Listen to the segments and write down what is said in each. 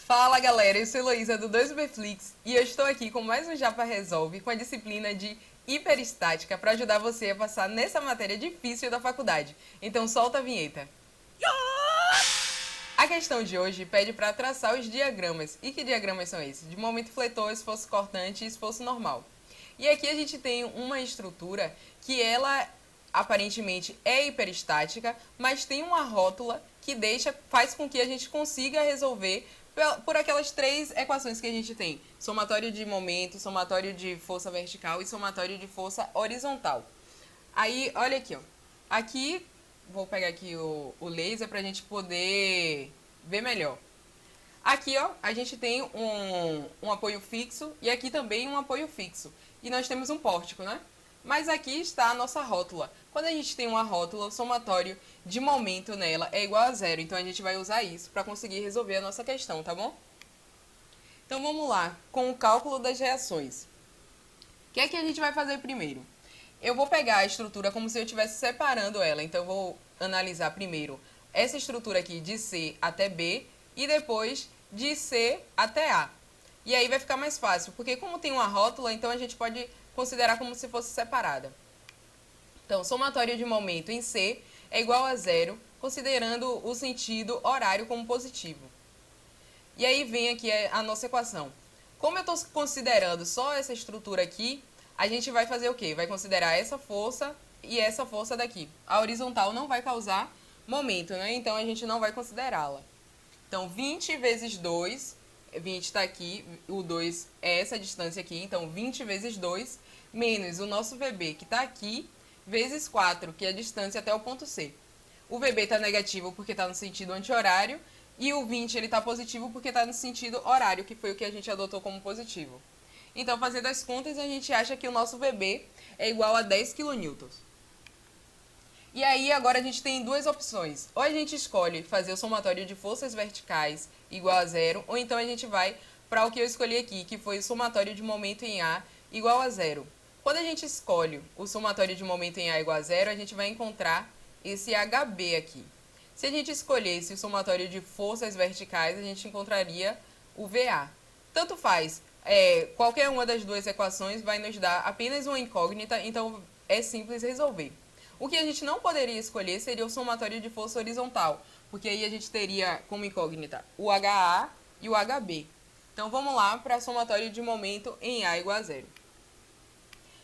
Fala galera, eu sou Heloísa do 2Bflix e eu estou aqui com mais um Japa Resolve com a disciplina de hiperestática para ajudar você a passar nessa matéria difícil da faculdade. Então solta a vinheta. A questão de hoje pede para traçar os diagramas. E que diagramas são esses? De momento fletor, esforço cortante e esforço normal. E aqui a gente tem uma estrutura que ela aparentemente é hiperestática, mas tem uma rótula que faz com que a gente consiga resolver por aquelas três equações que a gente tem: somatório de momento, somatório de força vertical e somatório de força horizontal. Aí, olha aqui, ó. Aqui, vou pegar aqui o laser para a gente poder ver melhor. Aqui, ó, a gente tem um apoio fixo e aqui também um apoio fixo. E nós temos um pórtico, né? Mas aqui está a nossa rótula. Quando a gente tem uma rótula, o somatório de momento nela é igual a zero. Então, a gente vai usar isso para conseguir resolver a nossa questão, tá bom? Então, vamos lá com o cálculo das reações. O que é que a gente vai fazer primeiro? Eu vou pegar a estrutura como se eu estivesse separando ela. Então, eu vou analisar primeiro essa estrutura aqui de C até B e depois de C até A. E aí vai ficar mais fácil, porque como tem uma rótula, então a gente pode considerar como se fosse separada. Então, somatório de momento em C é igual a zero, considerando o sentido horário como positivo. E aí vem aqui a nossa equação. Como eu estou considerando só essa estrutura aqui, a gente vai fazer o quê? Vai considerar essa força e essa força daqui. A horizontal não vai causar momento, né? Então, a gente não vai considerá-la. Então, 20 vezes 2, 20 está aqui, o 2 é essa distância aqui, então 20 vezes 2, menos o nosso VB, que está aqui, vezes 4, que é a distância até o ponto C. O VB está negativo porque está no sentido anti-horário, e o 20 está positivo porque está no sentido horário, que foi o que a gente adotou como positivo. Então, fazendo as contas, a gente acha que o nosso VB é igual a 10 kN. E aí, agora a gente tem duas opções. Ou a gente escolhe fazer o somatório de forças verticais igual a zero, ou então a gente vai para o que eu escolhi aqui, que foi o somatório de momento em A igual a zero. Quando a gente escolhe o somatório de momento em A igual a zero, a gente vai encontrar esse HB aqui. Se a gente escolhesse o somatório de forças verticais, a gente encontraria o VA. Tanto faz, qualquer uma das duas equações vai nos dar apenas uma incógnita, então é simples resolver. O que a gente não poderia escolher seria o somatório de força horizontal, porque aí a gente teria como incógnita o HA e o HB. Então, vamos lá para o somatório de momento em A igual a zero.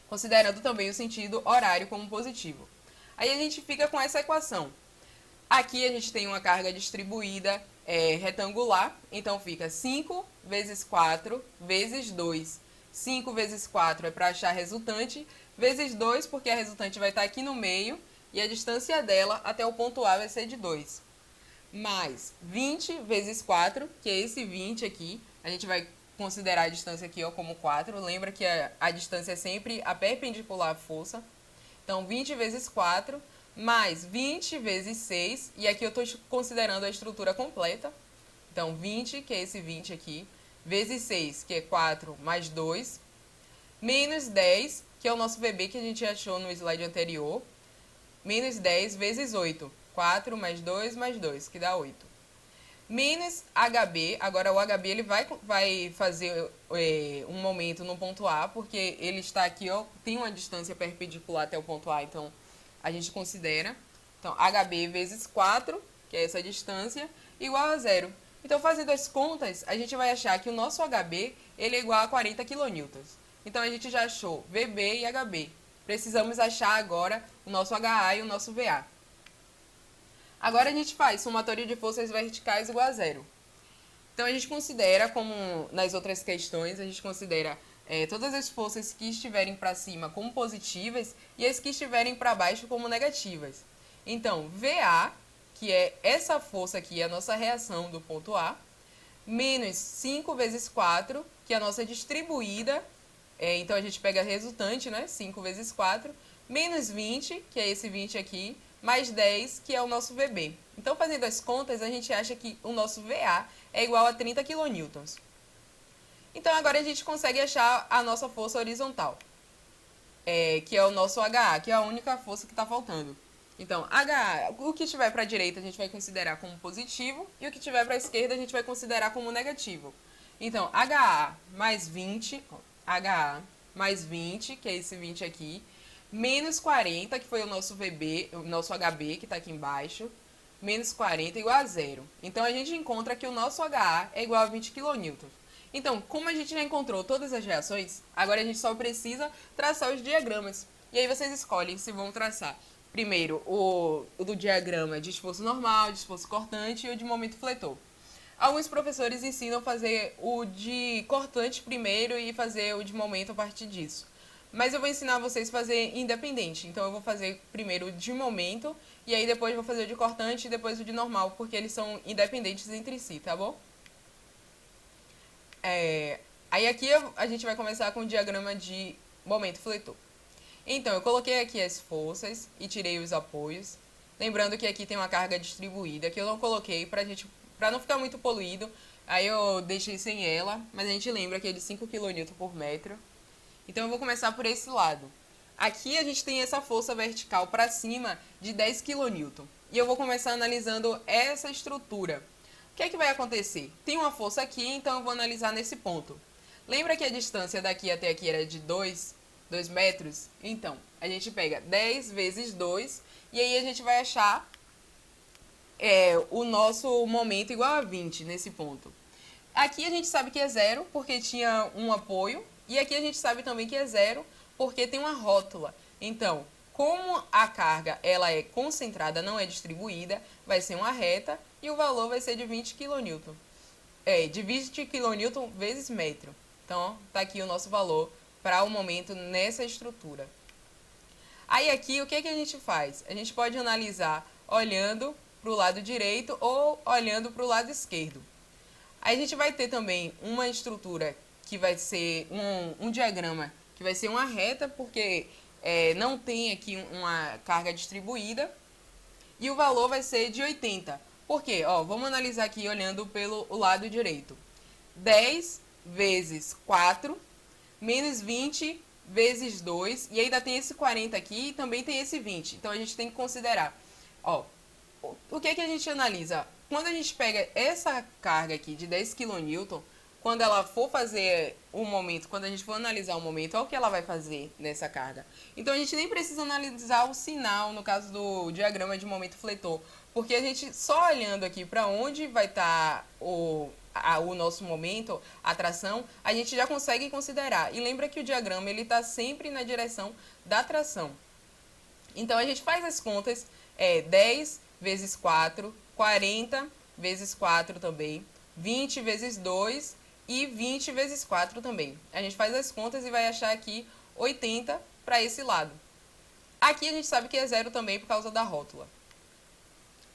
Considerando também o sentido horário como positivo. Aí a gente fica com essa equação. Aqui a gente tem uma carga distribuída retangular, então fica 5 vezes 4 vezes 2. 5 vezes 4 é para achar a resultante, vezes 2, porque a resultante vai estar aqui no meio, e a distância dela até o ponto A vai ser de 2. Mais 20 vezes 4, que é esse 20 aqui, a gente vai considerar a distância aqui ó, como 4. Lembra que a distância é sempre a perpendicular à força. Então, 20 vezes 4, mais 20 vezes 6, e aqui eu estou considerando a estrutura completa. Então, 20, que é esse 20 aqui, vezes 6, que é 4 mais 2, menos 10, que é o nosso VB que a gente achou no slide anterior, menos 10 vezes 8, 4 mais 2 mais 2, que dá 8. Menos HB, agora o HB ele vai fazer um momento no ponto A, porque ele está aqui, ó, tem uma distância perpendicular até o ponto A, então a gente considera. Então, HB vezes 4, que é essa distância, igual a zero. Então, fazendo as contas, a gente vai achar que o nosso HB ele é igual a 40 kN. Então, a gente já achou VB e HB. Precisamos achar agora o nosso HA e o nosso VA. Agora, a gente faz somatório de forças verticais igual a zero. Então, a gente considera, como nas outras questões, a gente considera todas as forças que estiverem para cima como positivas e as que estiverem para baixo como negativas. Então, VA, que é essa força aqui, a nossa reação do ponto A, menos 5 vezes 4, que é a nossa distribuída, então a gente pega a resultante, né? 5 vezes 4, menos 20, que é esse 20 aqui, mais 10, que é o nosso VB. Então, fazendo as contas, a gente acha que o nosso VA é igual a 30 kN. Então, agora a gente consegue achar a nossa força horizontal, que é o nosso HA, que é a única força que está faltando. Então, HA, o que estiver para a direita a gente vai considerar como positivo e o que estiver para a esquerda a gente vai considerar como negativo. Então, HA mais 20, HA mais 20, que é esse 20 aqui, menos 40, que foi o nosso VB, o nosso HB, que está aqui embaixo, menos 40 igual a zero. Então, a gente encontra que o nosso HA é igual a 20 kN. Então, como a gente já encontrou todas as reações, agora a gente só precisa traçar os diagramas. E aí vocês escolhem se vão traçar primeiro o do diagrama de esforço normal, de esforço cortante e o de momento fletor. Alguns professores ensinam a fazer o de cortante primeiro e fazer o de momento a partir disso. Mas eu vou ensinar vocês a fazer independente. Então eu vou fazer primeiro o de momento e aí depois vou fazer o de cortante e depois o de normal, porque eles são independentes entre si, tá bom? Aí aqui a gente vai começar com o diagrama de momento fletor. Então, eu coloquei aqui as forças e tirei os apoios. Lembrando que aqui tem uma carga distribuída, que eu não coloquei para não ficar muito poluído. Aí eu deixei sem ela, mas a gente lembra que é de 5 kN por metro. Então, eu vou começar por esse lado. Aqui a gente tem essa força vertical para cima de 10 kN. E eu vou começar analisando essa estrutura. O que é que vai acontecer? Tem uma força aqui, então eu vou analisar nesse ponto. Lembra que a distância daqui até aqui era de 2 metros? Então, a gente pega 10 vezes 2 e aí a gente vai achar o nosso momento igual a 20 nesse ponto. Aqui a gente sabe que é zero porque tinha um apoio e aqui a gente sabe também que é zero porque tem uma rótula. Então, como a carga ela é concentrada, não é distribuída, vai ser uma reta e o valor vai ser de 20 kN. De 20 kN vezes metro. Então, tá aqui o nosso valor para o momento nessa estrutura. Aí aqui, o que a gente faz? A gente pode analisar olhando para o lado direito ou olhando para o lado esquerdo. Aí a gente vai ter também uma estrutura que vai ser um diagrama que vai ser uma reta, porque não tem aqui uma carga distribuída. E o valor vai ser de 80. Por quê? Vamos analisar aqui olhando pelo lado direito. 10 vezes 4 menos 20 vezes 2, e ainda tem esse 40 aqui e também tem esse 20. Então, a gente tem que considerar. O que a gente analisa? Quando a gente pega essa carga aqui de 10 kN, quando ela for fazer o momento, quando a gente for analisar o momento, olha o que ela vai fazer nessa carga. Então, a gente nem precisa analisar o sinal, no caso do diagrama de momento fletor, porque a gente, só olhando aqui para onde vai estar o nosso momento, a tração, a gente já consegue considerar. E lembra que o diagrama ele está sempre na direção da tração. Então, a gente faz as contas, 10 vezes 4, 40 vezes 4 também, 20 vezes 2 e 20 vezes 4 também. A gente faz as contas e vai achar aqui 80 para esse lado. Aqui a gente sabe que é zero também por causa da rótula.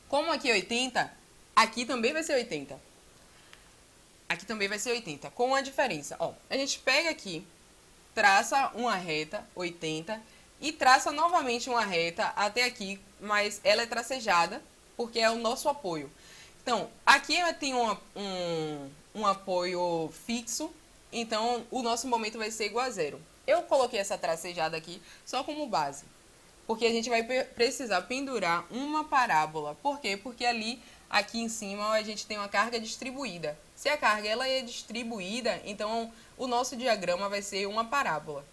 Como aqui é 80, aqui também vai ser 80. Aqui também vai ser 80, com uma diferença. A gente pega aqui, traça uma reta, 80, e traça novamente uma reta até aqui, mas ela é tracejada, porque é o nosso apoio. Então, aqui tem um apoio fixo, então o nosso momento vai ser igual a zero. Eu coloquei essa tracejada aqui só como base, porque a gente vai precisar pendurar uma parábola. Por quê? Porque ali, aqui em cima, a gente tem uma carga distribuída. Se a carga ela é distribuída, então o nosso diagrama vai ser uma parábola.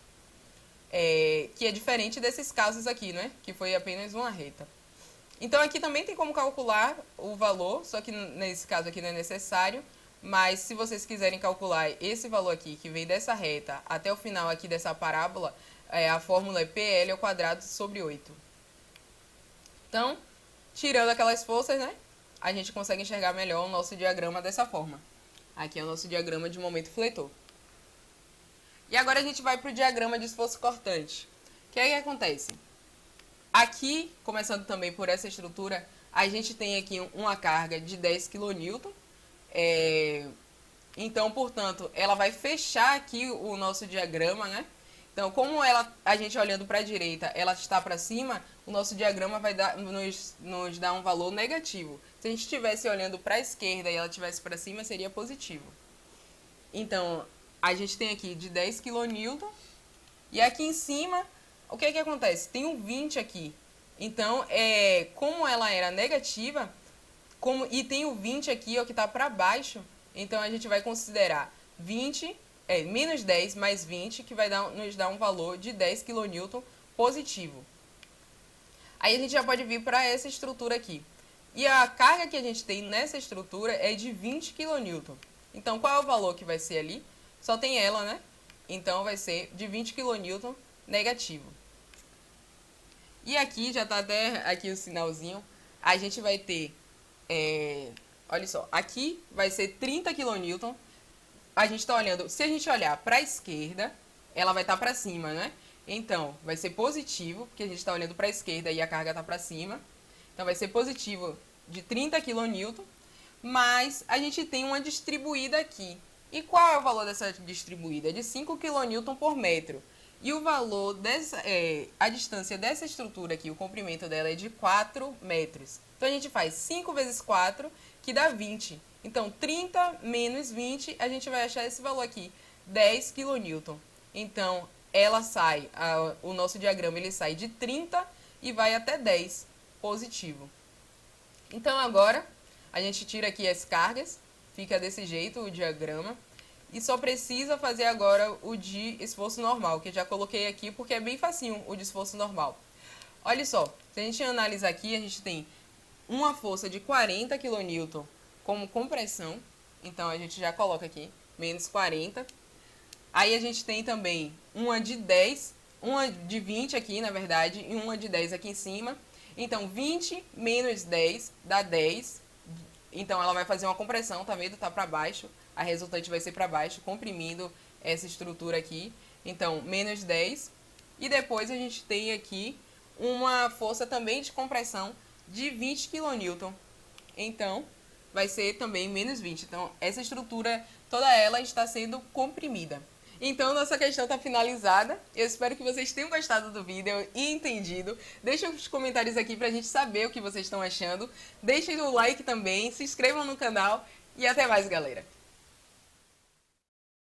Que é diferente desses casos aqui, né? Que foi apenas uma reta. Então, aqui também tem como calcular o valor, só que nesse caso aqui não é necessário. Mas se vocês quiserem calcular esse valor aqui, que vem dessa reta até o final aqui dessa parábola, a fórmula é PL ao quadrado sobre 8. Então, tirando aquelas forças, né? A gente consegue enxergar melhor o nosso diagrama dessa forma. Aqui é o nosso diagrama de momento fletor. E agora a gente vai para o diagrama de esforço cortante. O que é que acontece? Aqui, começando também por essa estrutura, a gente tem aqui uma carga de 10 kN. Então, portanto, ela vai fechar aqui o nosso diagrama, né? Então, como a gente olhando para a direita, ela está para cima, o nosso diagrama vai nos dar um valor negativo. Se a gente estivesse olhando para a esquerda e ela estivesse para cima, seria positivo. Então, a gente tem aqui de 10 kN. E aqui em cima, o que acontece? Tem um 20 aqui. Então, como ela era negativa, e tem o 20 aqui, ó, que está para baixo, então a gente vai considerar menos 10 mais 20, que vai nos dar um valor de 10 kN positivo. Aí a gente já pode vir para essa estrutura aqui. E a carga que a gente tem nessa estrutura é de 20 kN. Então, qual é o valor que vai ser ali? Só tem ela, né? Então, vai ser de 20 kN negativo. E aqui, já está até aqui o sinalzinho, a gente vai ter, olha só, aqui vai ser 30 kN. A gente está olhando, se a gente olhar para a esquerda, ela vai estar para cima, né? Então, vai ser positivo, porque a gente está olhando para a esquerda e a carga está para cima. Então, vai ser positivo de 30 kN, mas a gente tem uma distribuída aqui. E qual é o valor dessa distribuída? É de 5 kN por metro. E o valor a distância dessa estrutura aqui, o comprimento dela é de 4 metros. Então, a gente faz 5 vezes 4, que dá 20. Então, 30 menos 20, a gente vai achar esse valor aqui, 10 kN. Então, o nosso diagrama ele sai de 30 e vai até 10, positivo. Então, agora, a gente tira aqui as cargas, fica desse jeito o diagrama. E só precisa fazer agora o de esforço normal, que eu já coloquei aqui porque é bem facinho o de esforço normal. Olha só, se a gente analisar aqui, a gente tem uma força de 40 kN como compressão. Então, a gente já coloca aqui, menos 40. Aí, a gente tem também uma de 10, uma de 20 aqui, na verdade, e uma de 10 aqui em cima. Então, 20 menos 10 dá 10. Então, ela vai fazer uma compressão, tá vendo? Tá para baixo. A resultante vai ser para baixo, comprimindo essa estrutura aqui. Então, menos 10. E depois a gente tem aqui uma força também de compressão de 20 kN. Então, vai ser também menos 20. Então, essa estrutura, toda ela está sendo comprimida. Então, nossa questão está finalizada. Eu espero que vocês tenham gostado do vídeo e entendido. Deixem os comentários aqui para a gente saber o que vocês estão achando. Deixem o like também, se inscrevam no canal e até mais, galera!